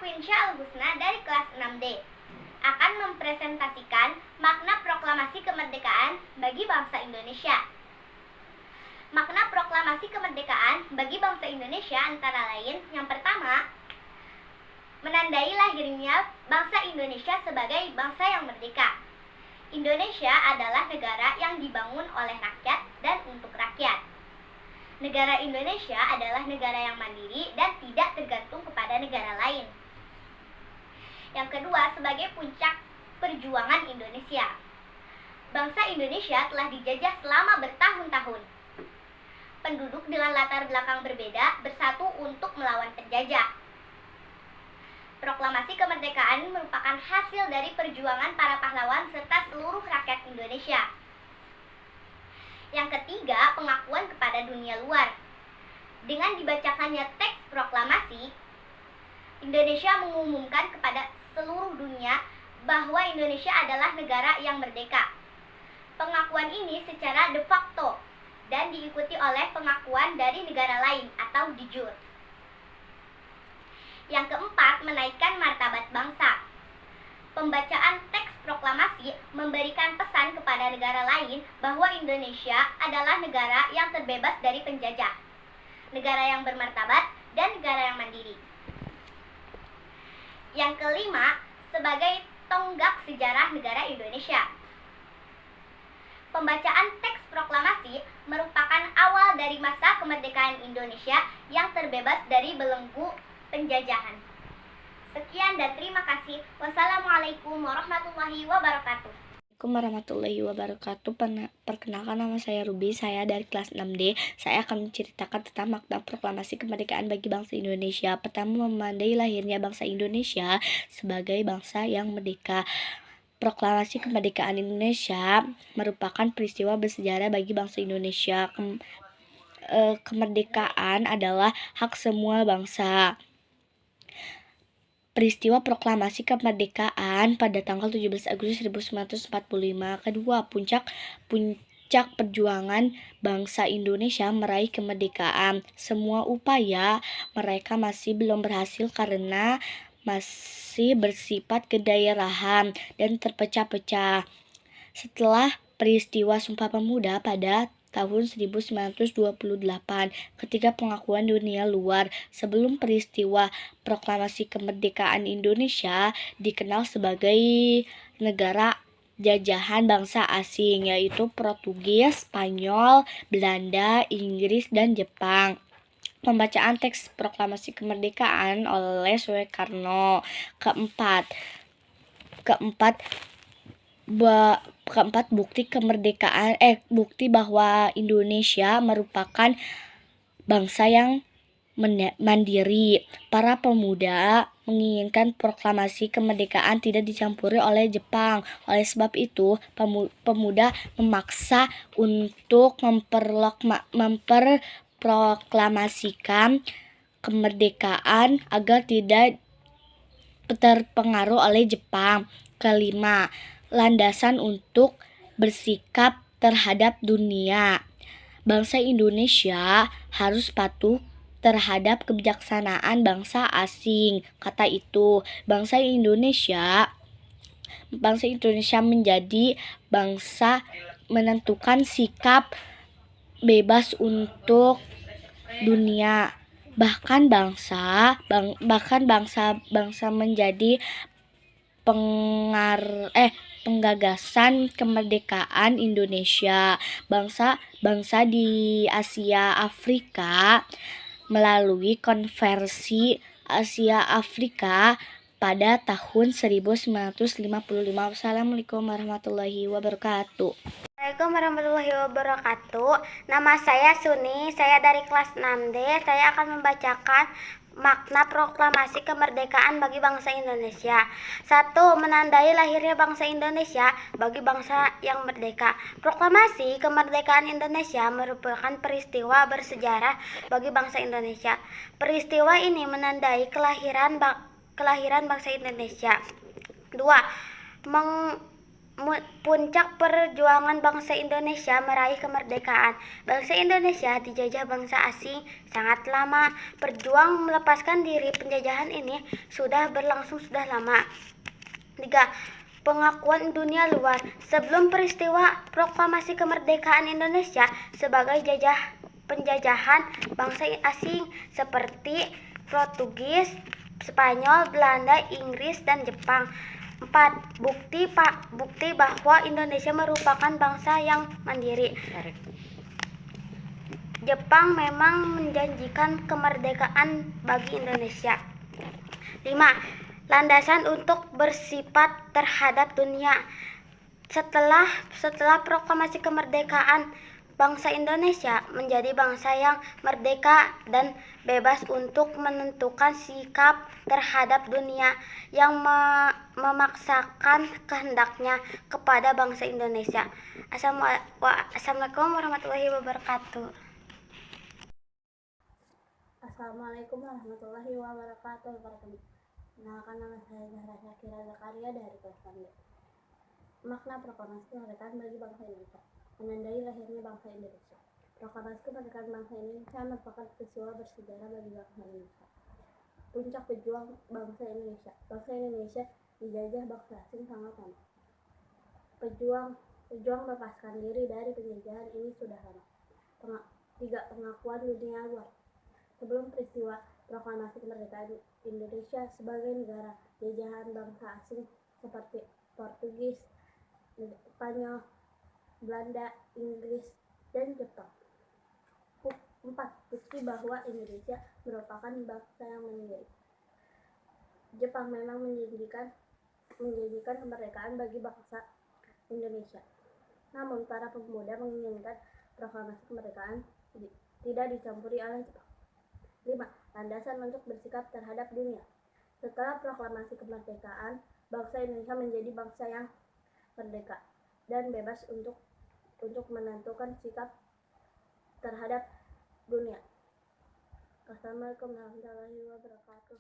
Quinsyah Al-Husna dari kelas 6D akan mempresentasikan makna proklamasi kemerdekaan bagi bangsa Indonesia. Makna proklamasi kemerdekaan bagi bangsa Indonesia antara lain, yang pertama, menandai lahirnya bangsa Indonesia sebagai bangsa yang merdeka. Indonesia adalah negara yang dibangun oleh rakyat dan untuk rakyat. Negara Indonesia adalah negara yang mandiri dan tidak tergantung kepada negara lain. Yang kedua, sebagai puncak perjuangan Indonesia. Bangsa Indonesia telah dijajah selama bertahun-tahun. Penduduk dengan latar belakang berbeda bersatu untuk melawan penjajah. Proklamasi kemerdekaan merupakan hasil dari perjuangan para pahlawan serta seluruh rakyat Indonesia. Yang ketiga, pengakuan kepada dunia luar. Dengan dibacakannya teks proklamasi, Indonesia mengumumkan kepada seluruh dunia bahwa Indonesia adalah negara yang merdeka. Pengakuan ini secara de facto dan diikuti oleh pengakuan dari negara lain atau de jure. Yang keempat, menaikkan martabat bangsa. Pembacaan teks proklamasi memberikan pesan kepada negara lain bahwa Indonesia adalah negara yang terbebas dari penjajah, negara yang bermartabat, dan negara yang mandiri. Yang kelima, sebagai tonggak sejarah negara Indonesia. Pembacaan teks proklamasi merupakan awal dari masa kemerdekaan Indonesia yang terbebas dari belenggu penjajahan. Sekian dan terima kasih. Wassalamualaikum warahmatullahi wabarakatuh. Warahmatullahi wabarakatuh. Perkenalkan, nama saya Ruby, saya dari kelas 6D. Saya akan menceritakan tentang makna proklamasi kemerdekaan bagi bangsa Indonesia. Pertama, memandai lahirnya bangsa Indonesia sebagai bangsa yang merdeka. Proklamasi kemerdekaan Indonesia merupakan peristiwa bersejarah bagi bangsa Indonesia. Kemerdekaan adalah hak semua bangsa. Peristiwa proklamasi kemerdekaan pada tanggal 17 Agustus 1945. Kedua, puncak perjuangan bangsa Indonesia meraih kemerdekaan. Semua upaya mereka masih belum berhasil karena masih bersifat kedaerahan dan terpecah-pecah. Setelah peristiwa Sumpah Pemuda pada tahun 1928, ketika pengakuan dunia luar. Sebelum peristiwa proklamasi kemerdekaan, Indonesia dikenal sebagai negara jajahan bangsa asing, yaitu Portugis, Spanyol, Belanda, Inggris, dan Jepang. Pembacaan teks proklamasi kemerdekaan oleh Soekarno. Keempat, bukti kemerdekaan bukti bahwa Indonesia merupakan bangsa yang mandiri. Para pemuda menginginkan proklamasi kemerdekaan tidak dicampuri oleh Jepang. Oleh sebab itu, pemuda memaksa untuk memperproklamasikan kemerdekaan agar tidak terpengaruh oleh Jepang. Kelima, landasan untuk bersikap terhadap dunia. Bangsa Indonesia harus patuh terhadap kebijaksanaan bangsa asing. Kata itu, bangsa Indonesia menjadi bangsa menentukan sikap bebas untuk dunia. Bahkan bangsa menjadi penggagasan kemerdekaan Indonesia. Bangsa di Asia Afrika melalui konversi Asia Afrika pada tahun 1955. Wassalamualaikum warahmatullahi wabarakatuh. Assalamualaikum warahmatullahi wabarakatuh. Nama saya Suni, saya dari kelas 6D. Saya akan membacakan makna proklamasi kemerdekaan bagi bangsa Indonesia. 1. Menandai lahirnya bangsa Indonesia bagi bangsa yang merdeka. Proklamasi kemerdekaan Indonesia merupakan peristiwa bersejarah bagi bangsa Indonesia. Peristiwa ini menandai kelahiran bangsa Indonesia. 2. Puncak perjuangan bangsa Indonesia meraih kemerdekaan. Bangsa Indonesia dijajah bangsa asing sangat lama. Perjuang melepaskan diri penjajahan ini sudah berlangsung sudah lama. 3. Pengakuan dunia luar. Sebelum peristiwa proklamasi kemerdekaan Indonesia sebagai penjajahan bangsa asing seperti Portugis, Spanyol, Belanda, Inggris, dan Jepang. 4. Bukti bahwa Indonesia merupakan bangsa yang mandiri. Jepang memang menjanjikan kemerdekaan bagi Indonesia. 5. Landasan untuk bersifat terhadap dunia. Setelah proklamasi kemerdekaan, bangsa Indonesia menjadi bangsa yang merdeka dan bebas untuk menentukan sikap terhadap dunia yang memaksakan kehendaknya kepada bangsa Indonesia. Assalamualaikum warahmatullahi wabarakatuh. Assalamualaikum warahmatullahi wabarakatuh. Perkenalkan, nama saya Zahra Syakira Zakaria dari kelas 6D. Makna proklamasi kemerdekaan bagi bangsa Indonesia. Menandai lahirnya bangsa Indonesia. Proklamasi kemerdekaan bangsa Indonesia merupakan peristiwa bersejarah bagi bangsa Indonesia. Puncak pejuang bangsa Indonesia. Bangsa Indonesia dijajah bangsa asing sangat lama. Pejuang melepaskan diri dari penjajahan ini sudah lama. 3. Pengakuan dunia luar. Sebelum peristiwa proklamasi kemerdekaan Indonesia sebagai negara jajahan bangsa asing seperti Portugis, Spanyol, Belanda, Inggris, dan Jepang. 4. Bukti bahwa Indonesia merupakan bangsa yang mandiri. Jepang memang menjanjikan kemerdekaan bagi bangsa Indonesia. Namun para pemuda menginginkan proklamasi kemerdekaan tidak dicampuri oleh Jepang. 5. Landasan untuk bersikap terhadap dunia. Setelah proklamasi kemerdekaan, bangsa Indonesia menjadi bangsa yang merdeka dan bebas untuk menentukan sikap terhadap dunia. Wassalamualaikum warahmatullahi wabarakatuh.